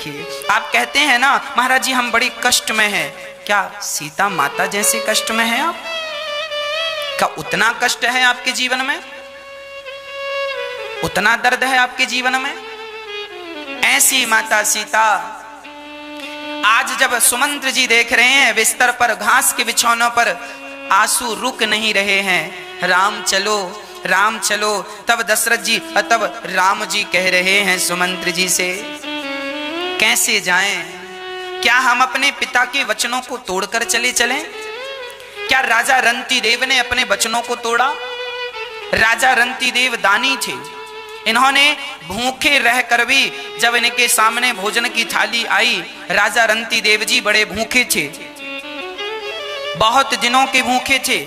देखिए, आप कहते हैं ना महाराज जी हम बड़ी कष्ट में हैं, क्या सीता माता जैसे कष्ट में हैं आप? क्या उतना कष्ट है आपके जीवन में? उतना दर्द है आपके जीवन में? ऐसी माता सीता आज जब सुमंत्र जी देख रहे हैं बिस्तर पर घास के बिछौनों पर आंसू रुक नहीं रहे हैं, राम चलो राम चलो, तब दशरथ जी तब राम जी कह रहे हैं सुमंत्र जी से, कैसे जाएं? क्या हम अपने पिता के वचनों को तोड़कर चले चलें? क्या राजा रंती देव ने अपने वचनों को तोड़ा? राजा रंती देव दानी थे, इन्होंने भूखे रहकर भी जब इनके सामने भोजन की थाली आई, राजा रंती देव जी बड़े भूखे थे, बहुत दिनों के भूखे थे,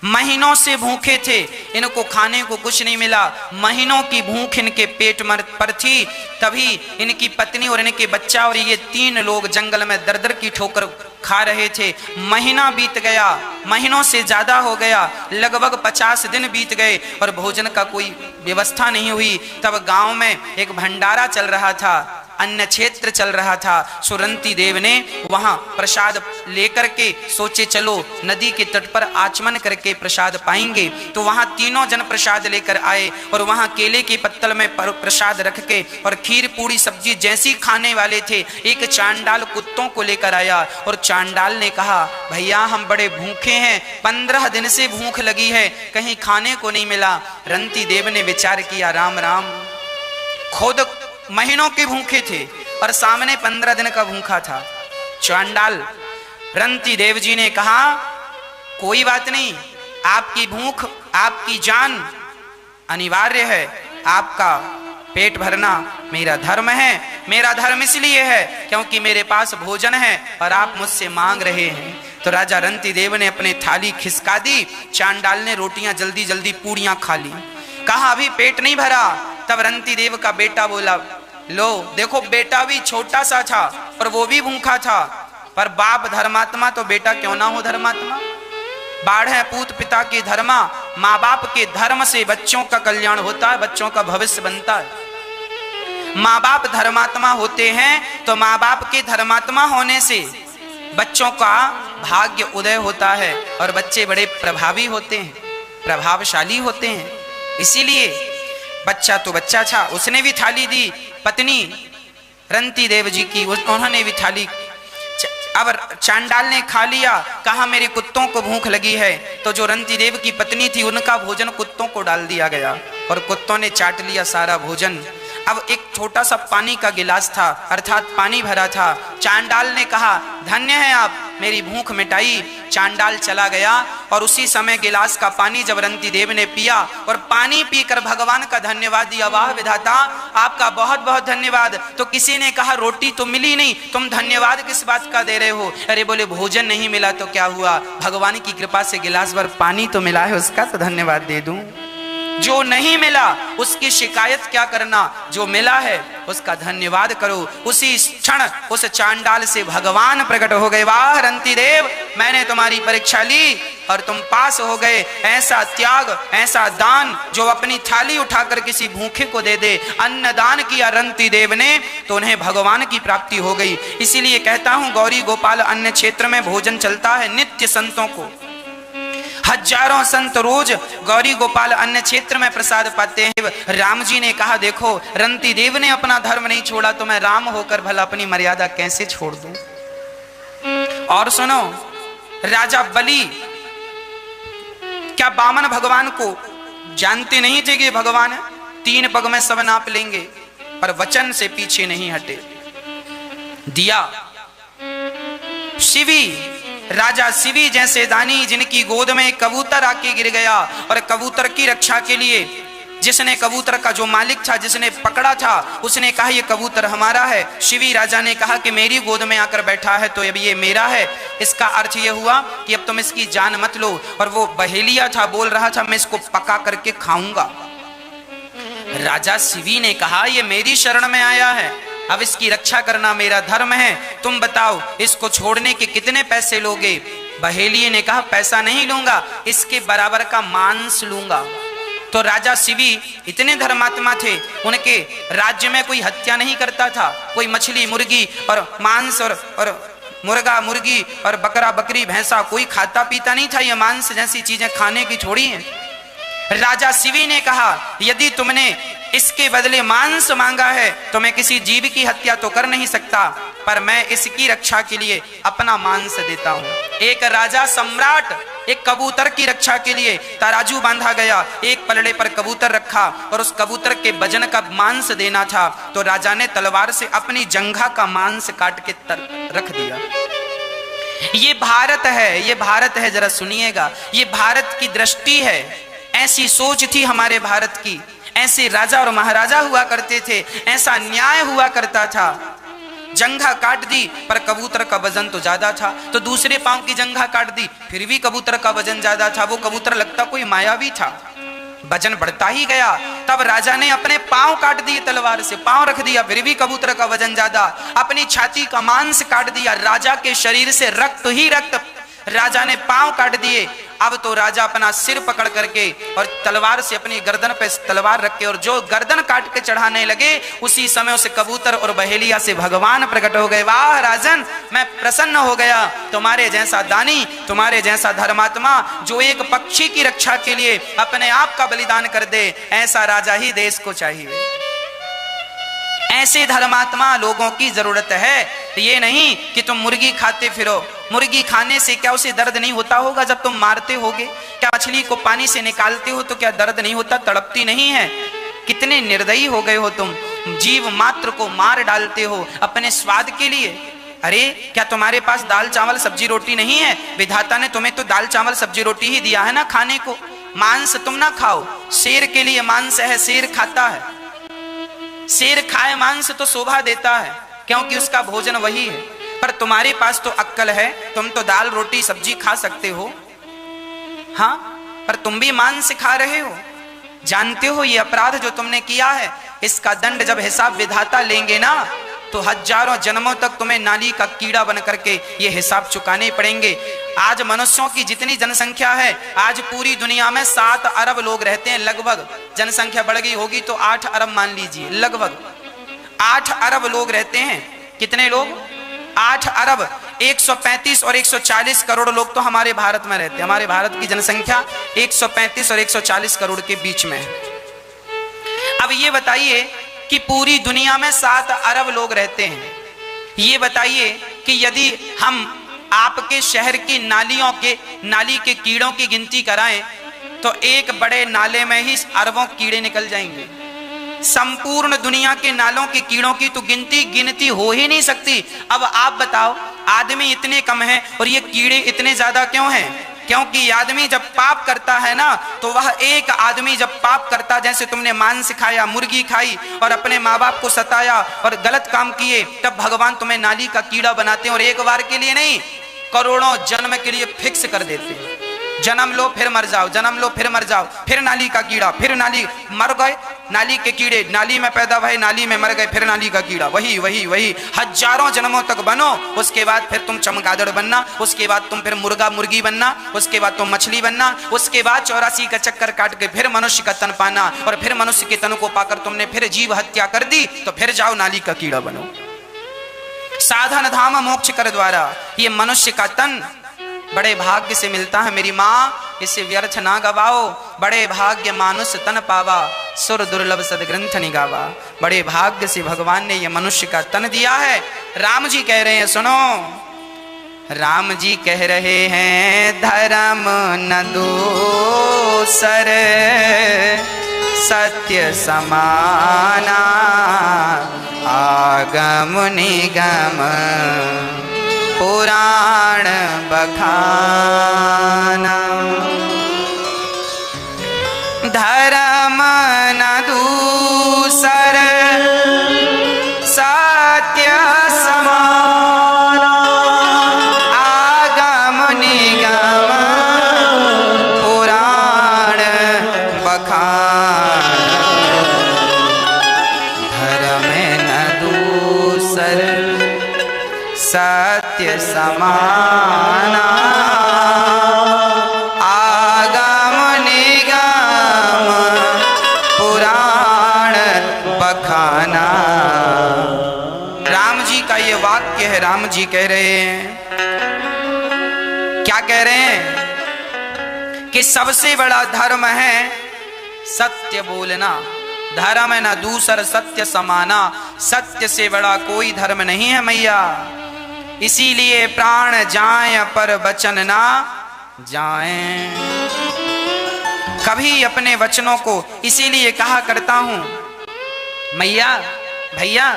महीनों से भूखे थे, इनको खाने को कुछ नहीं मिला, महीनों की भूख इनके पेट पर थी। तभी इनकी पत्नी और इनके बच्चा और ये 3 लोग जंगल में दर दर की ठोकर खा रहे थे। महीना बीत गया, महीनों से ज्यादा हो गया, लगभग 50 दिन बीत गए और भोजन का कोई व्यवस्था नहीं हुई। तब गांव में एक भंडारा चल रहा था, अन्न क्षेत्र चल रहा था। सुरंती देव ने वहां प्रसाद लेकर के सोचे चलो नदी के तट पर आचमन करके प्रसाद पाएंगे। तो वहां तीनों जन प्रसाद लेकर आए और वहां केले के पत्तल में प्रसाद रख के और खीर पूरी सब्जी जैसी खाने वाले थे, एक चांडाल कुत्तों को लेकर आया और चांडाल ने कहा भैया हम बड़े भूखे हैं, 15 दिन से भूख लगी है, कहीं खाने को नहीं मिला। रंती देव ने विचार किया राम राम, खुद महीनों के भूखे थे और सामने 15 दिन का भूखा था चांडाल। रंती देव जी ने कहा कोई बात नहीं, आपकी भूख आपकी जान अनिवार्य है, आपका पेट भरना मेरा धर्म है। मेरा धर्म इसलिए है क्योंकि मेरे पास भोजन है और आप मुझसे मांग रहे हैं। तो राजा रंती देव ने अपनी थाली खिसका दी, चांडाल ने रोटियां जल्दी जल्दी पूड़ियां खा ली। कहा अभी पेट नहीं भरा। तब रंती देव का बेटा बोला लो देखो, बेटा भी छोटा सा था और वो भी भूखा था, पर बाप धर्मात्मा तो बेटा क्यों ना हो धर्मात्मा। बाढ़ है पूत पिता की धर्मा, माँ बाप के धर्म से बच्चों का कल्याण होता है, बच्चों का भविष्य बनता है। माँ बाप धर्मात्मा होते हैं तो माँ बाप के धर्मात्मा होने से बच्चों का भाग्य उदय होता है और बच्चे बड़े प्रभावी होते हैं, प्रभावशाली होते हैं। इसीलिए बच्चा तो बच्चा था, उसने भी थाली दी, पत्नी रंती देव जी की उन्होंने भी थाली। अब चांडाल ने खा लिया, कहा मेरे कुत्तों को भूख लगी है, तो जो रंती देव की पत्नी थी उनका भोजन कुत्तों को डाल दिया गया और कुत्तों ने चाट लिया सारा भोजन। अब एक छोटा सा पानी का गिलास था, अर्थात पानी भरा था। चांडाल ने कहा धन्य है आप, मेरी भूख मिटाई। चांडाल चला गया और उसी समय गिलास का पानी जब रंती देव ने पिया और पानी पीकर भगवान का धन्यवाद दिया, वाह विधाता आपका बहुत बहुत धन्यवाद। तो किसी ने कहा रोटी तो मिली नहीं, तुम धन्यवाद किस बात का दे रहे हो? अरे बोले भोजन नहीं मिला तो क्या हुआ, भगवान की कृपा से गिलास भर पानी तो मिला है, उसका तो धन्यवाद दे दूं। जो नहीं मिला उसकी शिकायत क्या करना, जो मिला है उसका धन्यवाद करो। उसी क्षण उस चांडाल से भगवान प्रकट हो गए, वाह रंती देव मैंने तुम्हारी परीक्षा ली और तुम पास हो गए। ऐसा त्याग, ऐसा दान जो अपनी थाली उठाकर किसी भूखे को दे दे, अन्नदान किया रंती देव ने, तो उन्हें भगवान की प्राप्ति हो गई। इसीलिए कहता हूं गौरी गोपाल अन्य क्षेत्र में भोजन चलता है नित्य, संतों को हजारों संत रोज गौरी गोपाल अन्य क्षेत्र में प्रसाद पाते हैं। राम जी ने कहा देखो रंती देव ने अपना धर्म नहीं छोड़ा तो मैं राम होकर भला अपनी मर्यादा कैसे छोड़ दूं। और सुनो, राजा बलि क्या बामन भगवान को जानते नहीं थे कि भगवान 3 पग में सब नाप लेंगे, पर वचन से पीछे नहीं हटे। दिया शिवी, राजा शिवी जैसे दानी जिनकी गोद में कबूतर आके गिर गया और कबूतर की रक्षा के लिए जिसने कबूतर का जो मालिक था जिसने पकड़ा था उसने कहा ये कबूतर हमारा है। शिवी राजा ने कहा कि मेरी गोद में आकर बैठा है तो अब ये मेरा है। इसका अर्थ ये हुआ कि अब तुम इसकी जान मत लो। और वो बहेलिया था, बोल रहा था मैं इसको पका करके खाऊंगा। राजा शिवी ने कहा ये मेरी शरण में आया है, अब इसकी रक्षा करना मेरा धर्म है, तुम बताओ इसको छोड़ने के कितने पैसे लोगे? बहेलिये ने कहा पैसा नहीं लूंगा, इसके बराबर का मांस लूंगा। तो राजा शिवी इतने धर्मात्मा थे, उनके राज्य में कोई हत्या नहीं करता था, कोई मछली मुर्गी और मांस और मुर्गा मुर्गी और बकरा बकरी भैंसा कोई खाता पीता नहीं था। ये मांस जैसी चीजें खाने की छोड़ी हैं। राजा शिवी ने कहा, यदि तुमने इसके बदले मांस मांगा है तो मैं किसी जीव की हत्या तो कर नहीं सकता, पर मैं इसकी रक्षा के लिए अपना मांस देता हूं। एक राजा सम्राट एक कबूतर की रक्षा के लिए तराजू बांधा गया, एक पलड़े पर कबूतर रखा और उस कबूतर के वजन का मांस देना था, तो राजा ने तलवार से अपनी जंघा का मांस काट के रख दिया। ये भारत है, ये भारत है, जरा सुनिएगा, ये भारत की दृष्टि है। ऐसी सोच थी हमारे भारत की, ऐसे राजा और महाराजा हुआ करते थे, ऐसा न्याय हुआ करता था। जंघा काट दी पर कबूतर का वजन तो ज्यादा था, तो दूसरे पांव की जंघा काट दी, फिर भी कबूतर का वजन ज्यादा था। वो कबूतर लगता कोई मायावी था, वजन बढ़ता ही गया। तब राजा ने अपने पांव काट दिए, तलवार से पांव रख दिया, फिर भी कबूतर का वजन ज्यादा। अपनी छाती का मांस काट दिया, राजा के शरीर से रक्त ही रक्त, राजा ने पांव काट दिए। अब तो राजा अपना सिर पकड़ करके और तलवार से अपनी गर्दन पे तलवार रख के और जो गर्दन काट के चढ़ाने लगे, उसी समय उसे कबूतर और बहेलिया से भगवान प्रकट हो गए। वाह राजन, मैं प्रसन्न हो गया, तुम्हारे जैसा दानी, तुम्हारे जैसा धर्मात्मा जो एक पक्षी की रक्षा के लिए अपने आप का बलिदान कर दे, ऐसा राजा ही देश को चाहिए। ऐसे धर्मात्मा लोगों की जरूरत है। ये नहीं कि तुम मुर्गी खाते फिरो, मुर्गी खाने से क्या उसे दर्द नहीं होता होगा जब तुम मारते होगे? क्या मछली को पानी से निकालते हो तो क्या दर्द नहीं होता, तड़पती नहीं है? कितने निर्दयी हो गए हो तुम, जीव मात्र को मार डालते हो अपने स्वाद के लिए। अरे क्या तुम्हारे पास दाल चावल सब्जी रोटी नहीं है? विधाता ने तुम्हें तो दाल चावल सब्जी रोटी ही दिया है ना खाने को। मांस तुम ना खाओ, शेर के लिए मांस है, शेर खाता है। शेर खाए मांस तो शोभा देता है, क्योंकि उसका भोजन वही है। पर तुम्हारे पास तो अक्ल है, तुम तो दाल रोटी सब्जी खा सकते हो, हाँ, पर तुम भी मांस खा रहे हो। जानते हो ये अपराध जो तुमने किया है, इसका दंड जब हिसाब विधाता लेंगे ना, तो हजारों जन्मों तक तुम्हें नाली का कीड़ा बन करके ये हिसाब चुकाने पड़ेंगे। आज मनुष्यों की जितनी जनसंख्या है, आज पूरी दुनिया में 7 अरब लोग रहते हैं लगभग। जनसंख्या बढ़ गई होगी तो 8 अरब मान लीजिए, लगभग 8 अरब लोग रहते हैं। कितने लोग? 8 अरब। 135 और 140 करोड़ लोग तो हमारे भारत में रहते हैं। हमारे भारत की जनसंख्या 135 और 140 करोड़ के बीच में है। अब ये बताइए कि पूरी दुनिया में 7 अरब लोग रहते हैं। ये बताइए कि यदि हम आपके शहर की नाली के कीड़ों की गिनती कराएं तो एक बड़े नाले में ही अरबों कीड़े निकल जाएंगे। संपूर्ण दुनिया के नालों के कीड़ों की तो गिनती हो ही नहीं सकती। अब आप बताओ, आदमी इतने कम हैं और ये कीड़े इतने ज्यादा क्यों हैं? क्योंकि आदमी जब पाप करता है ना, तो वह एक आदमी जब पाप करता, जैसे तुमने मांस खाया, मुर्गी खाई और अपने माँ बाप को सताया और गलत काम किए, तब भगवान तुम्हें नाली का कीड़ा बनाते हैं और एक बार के लिए नहीं, करोड़ों जन्म के लिए फिक्स कर देते हैं। जन्म लो फिर मर जाओ, जन्म लो फिर मर जाओ, फिर नाली का कीड़ा, फिर नाली, मर गए नाली के कीड़े, नाली में पैदा भए, नाली में मर गए, फिर नाली का कीड़ा, वही हजारों जन्मों तक बनो। उसके बाद फिर तुम चमगादड़ बनना, उसके बाद तुम फिर मुर्गा मुर्गी बनना, उसके बाद तुम मछली बनना, उसके बाद 84 का चक्कर काट के फिर मनुष्य का तन पाना, और फिर मनुष्य के तन को पाकर तुमने फिर जीव हत्या कर दी, तो फिर जाओ नाली का कीड़ा बनो। साधन धाम मोक्ष कर द्वारा ये मनुष्य का तन बड़े भाग्य से मिलता है। मेरी माँ, इसे व्यर्थ ना गवाओ, बड़े भाग्य मानुष तन पावा, सुर दुर्लभ सदग्रंथ निगावा। बड़े भाग्य से भगवान ने ये मनुष्य का तन दिया है। राम जी कह रहे हैं, सुनो, राम जी कह रहे हैं, धर्म न दूसर सत्य समाना, आगम निगम पुराण बखाना। धर्म न दूसर सत्य समाना, आगम निगम पुराण बखाना। धर्म न दूसर सत्य समाना, आगम निगम का ये वाक्य है, राम जी कह रहे हैं। क्या कह रहे हैं कि सबसे बड़ा धर्म है सत्य बोलना, धर्म है ना दूसर सत्य समाना, सत्य से बड़ा कोई धर्म नहीं है मैया। इसीलिए प्राण जाए पर वचन ना जाए, कभी अपने वचनों को, इसीलिए कहा करता हूं मैया भैया,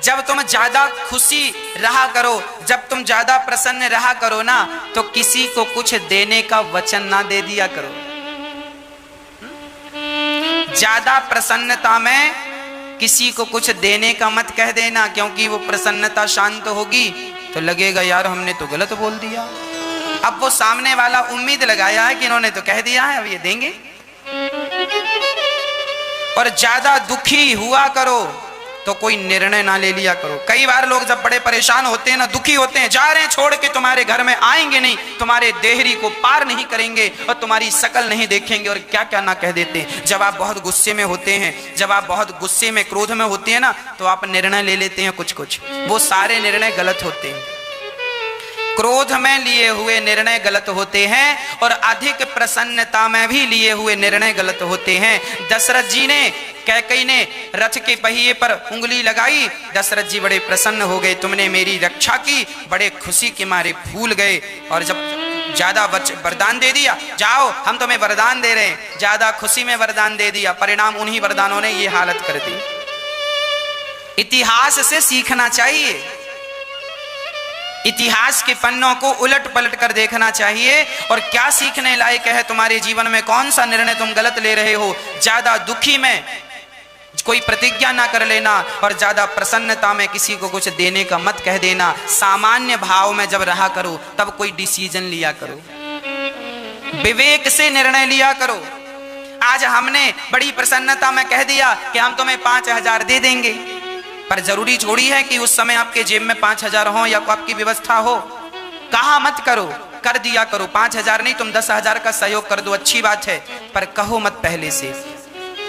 जब तुम ज्यादा खुशी रहा करो, जब तुम ज्यादा प्रसन्न रहा करो ना, तो किसी को कुछ देने का वचन ना दे दिया करो। ज्यादा प्रसन्नता में किसी को कुछ देने का मत कह देना, क्योंकि वो प्रसन्नता शांत होगी तो लगेगा यार हमने तो गलत बोल दिया। अब वो सामने वाला उम्मीद लगाया है कि इन्होंने तो कह दिया है, अब ये देंगे। और ज्यादा दुखी हुआ करो तो कोई निर्णय ना ले लिया करो। कई बार लोग जब बड़े परेशान होते हैं ना, दुखी होते हैं, जा रहे हैं छोड़ के, तुम्हारे घर में आएंगे नहीं, तुम्हारे देहरी को पार नहीं करेंगे और तुम्हारी शकल नहीं देखेंगे, और क्या क्या ना कह देते हैं। जब आप बहुत गुस्से में होते हैं, जब आप बहुत गुस्से में क्रोध में होते हैं ना, तो आप निर्णय ले लेते हैं कुछ कुछ, वो सारे निर्णय गलत होते हैं। क्रोध में लिए हुए निर्णय गलत होते हैं और अधिक प्रसन्नता में भी लिए हुए निर्णय गलत होते हैं। दशरथ जी ने, कैकेयी ने रथ के पहिए पर उंगली लगाई, दशरथ जी बड़े प्रसन्न हो गए, तुमने मेरी रक्षा की, बड़े खुशी के मारे फूल गए। और जब ज्यादा वरदान दे दिया, जाओ हम तुम्हें वरदान दे रहे हैं, ज्यादा खुशी में वरदान दे दिया, परिणाम उन्हीं वरदानों ने ये हालत कर दी। इतिहास से सीखना चाहिए, इतिहास के पन्नों को उलट पलट कर देखना चाहिए, और क्या सीखने लायक है तुम्हारे जीवन में, कौन सा निर्णय तुम गलत ले रहे हो। ज्यादा दुखी में कोई प्रतिज्ञा ना कर लेना, और ज्यादा प्रसन्नता में किसी को कुछ देने का मत कह देना। सामान्य भाव में जब रहा करो तब कोई डिसीजन लिया करो, विवेक से निर्णय लिया करो। आज हमने बड़ी प्रसन्नता में कह दिया कि हम तुम्हें 5,000 दे देंगे, पर जरूरी थोड़ी है कि उस समय आपके जेब में 5,000 हो या आपकी व्यवस्था हो। कहा मत करो, कर दिया करो। 5,000 नहीं, तुम 10,000 का सहयोग कर दो, अच्छी बात है, पर कहो मत पहले से।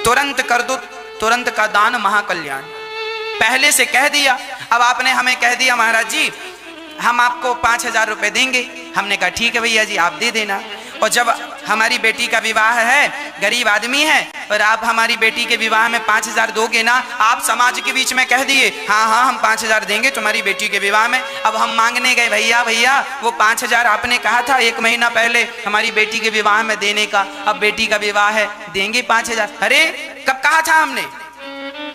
तुरंत कर दो, तुरंत का दान महाकल्याण, पहले से कह दिया। अब आपने हमें कह दिया महाराज जी हम आपको 5,000 रुपए देंगे, हमने कहा ठीक है भैया जी आप दे देना। और जब हमारी बेटी का विवाह है, गरीब आदमी है, और आप हमारी बेटी के विवाह में 5,000 दोगे ना, आप समाज के बीच में कह दिए हाँ हाँ हम 5,000 देंगे तुम्हारी बेटी के विवाह में। अब हम मांगने गए, भैया भैया वो 5,000 आपने कहा था 1 महीना पहले हमारी बेटी के विवाह में देने का, अब बेटी का विवाह है, देंगे 5,000। अरे कब कहा था हमने?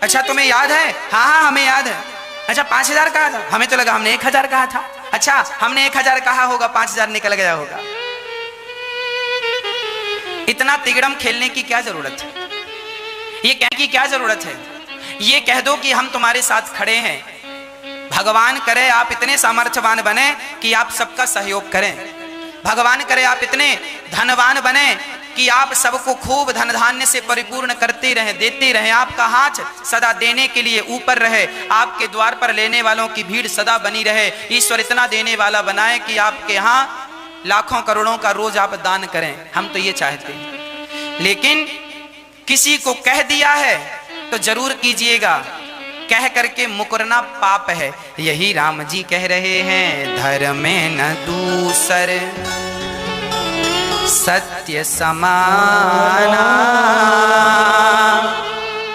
अच्छा तुम्हें याद है? हाँ हाँ हमें याद है। अच्छा 5,000 कहा था, हमें तो लगा हमने 1,000 कहा था। अच्छा हमने 1,000 कहा होगा, 5,000 निकल गया होगा। इतना तिगड़म खेलने की क्या जरूरत है? ये कहने की क्या जरूरत है? ये कह दो कि हम तुम्हारे साथ खड़े हैं। भगवान करे आप इतने सामर्थ्यवान बने कि आप सबका सहयोग करें। भगवान करे आप इतने धनवान बने कि आप सबको खूब धन धान्य से परिपूर्ण करते रहें, देते रहें। आपका हाथ सदा देने के लिए ऊपर रहे, आपके द्वार पर लेने वालों की भीड़ सदा बनी रहे। ईश्वर इतना देने वाला बनाए कि आपके यहाँ लाखों करोड़ों का रोज आप दान करें। हम तो ये चाहते हैं, लेकिन किसी को कह दिया है तो जरूर कीजिएगा। कह करके मुकरना पाप है। यही राम जी कह रहे हैं, धर्म में न दूसर सत्य समाना,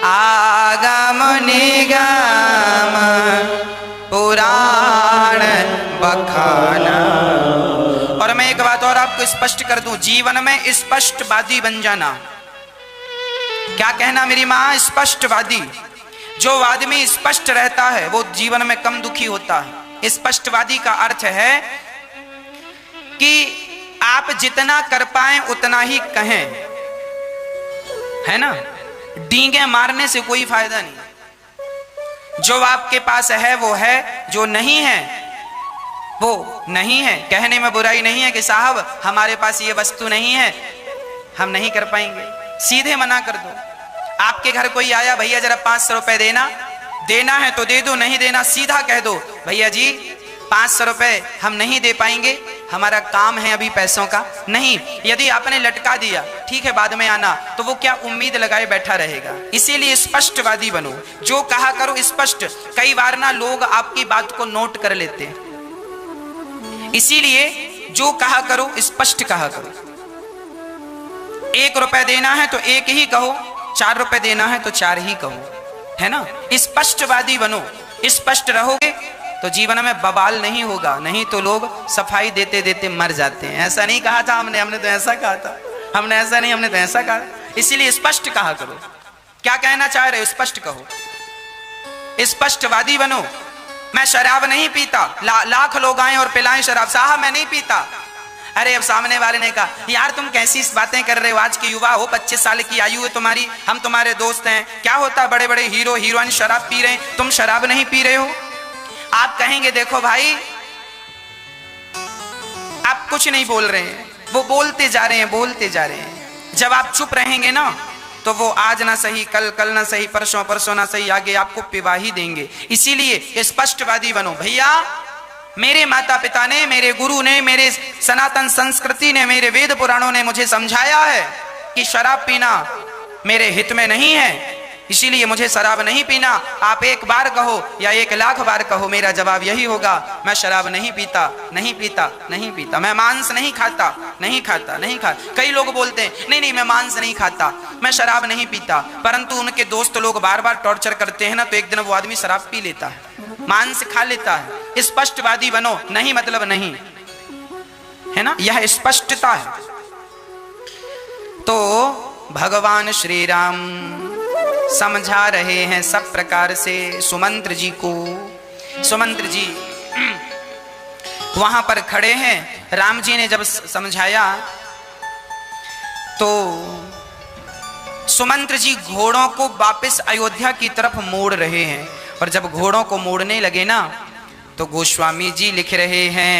आगम निगम पुराण बखाना। और मैं एक बात और आपको स्पष्ट कर दूं, जीवन में स्पष्टवादी बन जाना। क्या कहना मेरी मां? स्पष्टवादी। जो आदमी स्पष्ट रहता है वो जीवन में कम दुखी होता है। स्पष्टवादी का अर्थ है कि आप जितना कर पाए उतना ही कहें, है ना? डींगे मारने से कोई फायदा नहीं। जो आपके पास है वो है, जो नहीं है वो नहीं है। कहने में बुराई नहीं है कि साहब हमारे पास ये वस्तु नहीं है, हम नहीं कर पाएंगे। सीधे मना कर दो। आपके घर कोई आया, भैया जरा 500 रुपए देना, देना है तो दे दो, नहीं देना सीधा कह दो, भैया जी 500 रुपए हम नहीं दे पाएंगे, हमारा काम है अभी पैसों का नहीं। यदि आपने लटका दिया ठीक है बाद में आना, तो वो क्या उम्मीद लगाए बैठा रहेगा। इसीलिए स्पष्टवादी बनो, जो कहा करो स्पष्ट। कई बार ना लोग आपकी बात को नोट कर लेते हैं, इसीलिए जो कहा करो स्पष्ट कहा करो। 1 रुपए देना है तो 1 ही कहो, 4 रुपए देना है तो 4 ही कहो, है ना। स्पष्टवादी बनो, स्पष्ट रहोगे तो जीवन में बवाल नहीं होगा, नहीं तो लोग सफाई देते देते मर जाते हैं। ऐसा नहीं कहा था हमने तो ऐसा कहा था, हमने ऐसा नहीं, हमने तो ऐसा कहा। इसीलिए स्पष्ट कहा करो, क्या कहना चाह रहे हो स्पष्ट कहो, स्पष्टवादी बनो। मैं शराब नहीं पीता, लाख लोग आए और पिलाएं शराब, साहब मैं नहीं पीता। अरे अब सामने वाले ने कहा यार तुम कैसी बातें कर रहे हो, आज के युवा हो, 25 साल की आयु है तुम्हारी, हम तुम्हारे दोस्त हैं, क्या होता बड़े बड़े हीरो हीरोइन शराब पी रहे हैं, तुम शराब नहीं पी रहे हो। आप कहेंगे देखो भाई आप कुछ नहीं बोल रहे हैं, वो बोलते जा रहे हैं, बोलते जा रहे हैं। जब आप चुप रहेंगे ना तो वो आज ना सही कल, कल ना सही परसों, परसों ना सही आगे आपको पिवा ही देंगे। इसीलिए स्पष्टवादी बनो। भैया मेरे माता पिता ने, मेरे गुरु ने, मेरे सनातन संस्कृति ने, मेरे वेद पुराणों ने मुझे समझाया है कि शराब पीना मेरे हित में नहीं है, इसीलिए मुझे शराब नहीं पीना। आप 1 बार कहो या 1 लाख बार कहो, मेरा जवाब यही होगा, मैं शराब नहीं पीता, नहीं पीता, नहीं पीता। मैं मांस नहीं खाता, नहीं खाता, नहीं खाता। कई लोग बोलते हैं नहीं नहीं मैं मांस नहीं खाता, मैं शराब नहीं पीता, परंतु उनके दोस्त लोग बार बार टॉर्चर करते हैं ना, तो एक दिन वो आदमी शराब पी लेता है, मांस खा लेता है। स्पष्टवादी बनो, नहीं मतलब नहीं, है ना, यह स्पष्टता है। तो भगवान श्री राम समझा रहे हैं सब प्रकार से सुमंत्र जी को। सुमंत्र जी वहां पर खड़े हैं, राम जी ने जब समझाया तो सुमंत्र जी घोड़ों को वापस अयोध्या की तरफ मोड़ रहे हैं। और जब घोड़ों को मोड़ने लगे ना तो गोस्वामी जी लिख रहे हैं